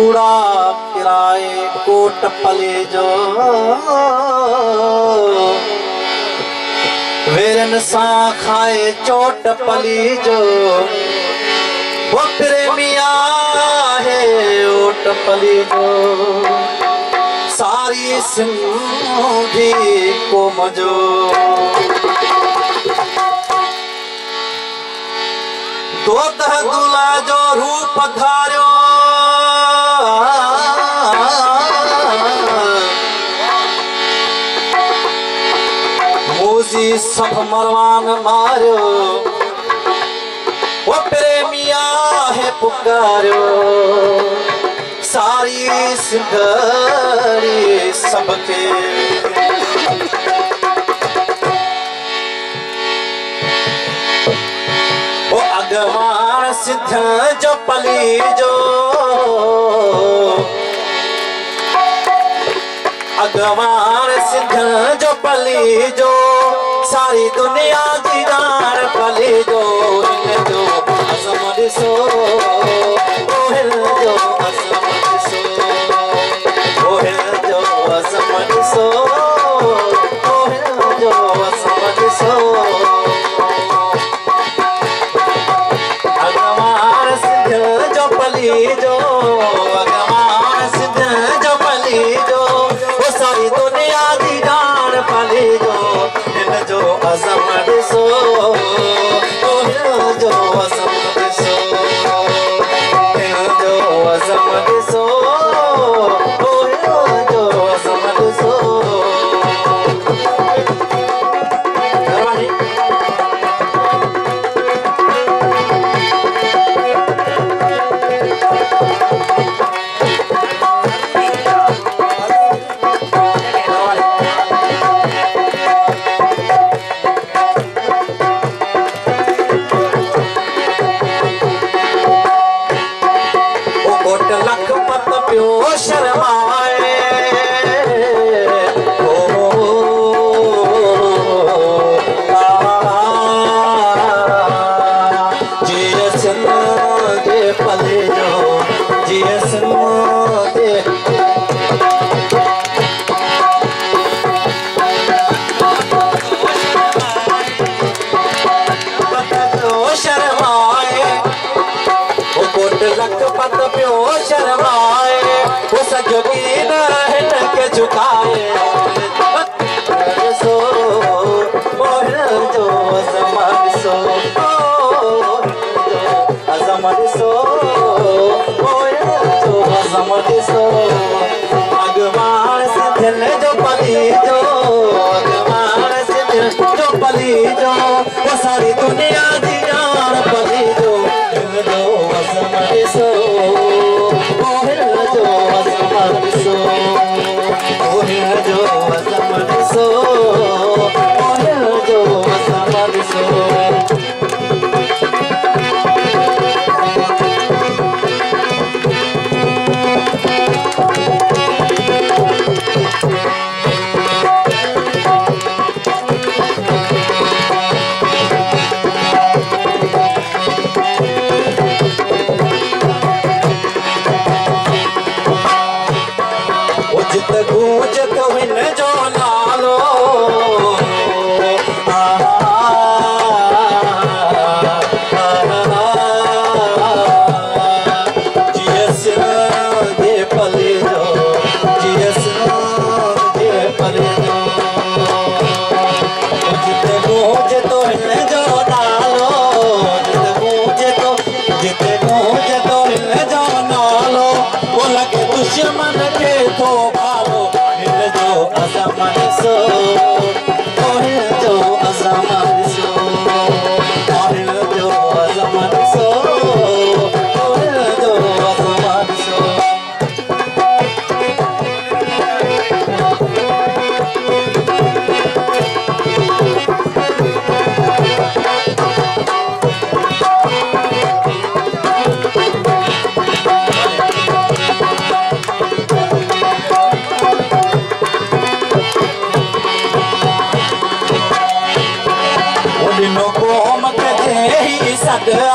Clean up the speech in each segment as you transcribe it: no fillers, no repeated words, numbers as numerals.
कूड़ा किराए कोट पले जो वेरन सा खाए चोट पली जो वो प्रेमिया है ओट पली जो सारी सिंधी को मजो दो तह दूल्हा जो रूप धार्यो मूजी सब मरवान मार्यो वो प्रेमिया है पुकार्यो सारी सिंधड़ी सबके वो अगवान सिद्ध जो पली जो अगवान सिद्ध जो पली जो सारी दुनिया की जान पली जो जो असमझ सो जो असमझ सो जो असमझ सो जो असमझ सो अगवान सिद्ध जो पली जो अगवान सिद्ध जो पली जो वो सारी दुनिया की जान पली जो इन जो असमझ सो जो असमझ सो जो असमझ सो जो असमझ सो लखपत प्यो शर्माए वो सजोगी न के झुकाए सो जो असमझ सो असमझ सो जो असमझ सो अगवान सिद्ध जो पली जो अगवान सिद्ध जो पली जो वो सारी दुनिया दी जान पली जो असमझ सो जो असमझ सो जो असमझ सो जो असमझ सो गूंज कविन जो नालो जीएस दे पले जो जीएस दे पले जो जित गूंज तो हिन जो नालो जित गूंज तो हिन जो नालो वो लगे दुश्मन के तो असमझ सो जो असमझ सो जो असमझ सो जो असमझ सो सदा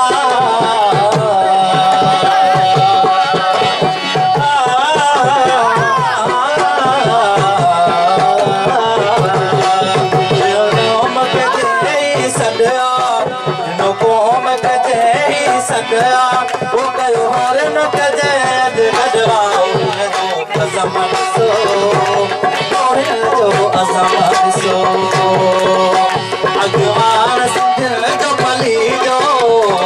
सकया वो कयो हर न कजे गजवाओ जो अजमत सो ओहे जो अजमत सो अगवान सिंध जो पली जो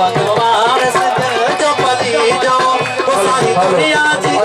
अगवान सिंध जो पली जो वो सारी दुनिया जी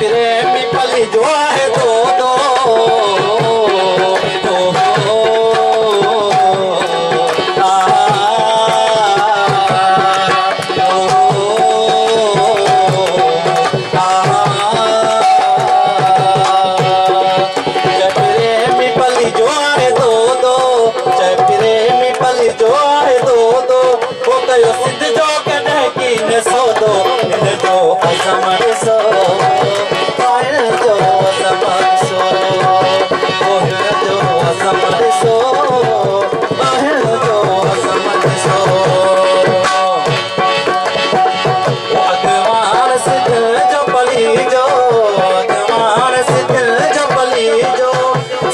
प्रेमी पली जो है दो दो प्रेमी पली जो है दो दो प्रेमी पली जो है दो दो वो कयो सिद्ध जो कने की ने सो दो इन जो अजमत सो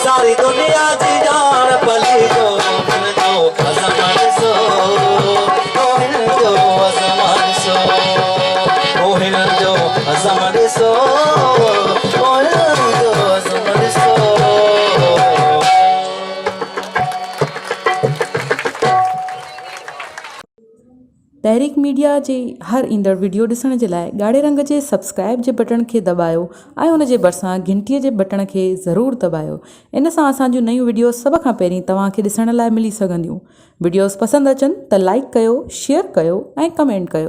सारी दुनिया जी जान पली जो अजमत सो ओहिन जो अजमत सो ओहिन जो अजमत सो ओहिन जो अजमत सो। तहरीक मीडिया जे हर ईंदड़ वीडियो ॾिसण जे लाइ ॻाढ़े रंग जे सब्सक्राइब जे बटन खे दॿायो ऐं उन जे भरिसां घंटीअ जे बटन खे ज़रूरु दॿायो। इन सां असांजूं नयूं वीडियो सभ खां पहिरीं तव्हांखे ॾिसण लाइ मिली सघंदियूं। वीडियोस पसंदि अचनि त लाइक कयो, शेयर कयो ऐं कमेंट कयो।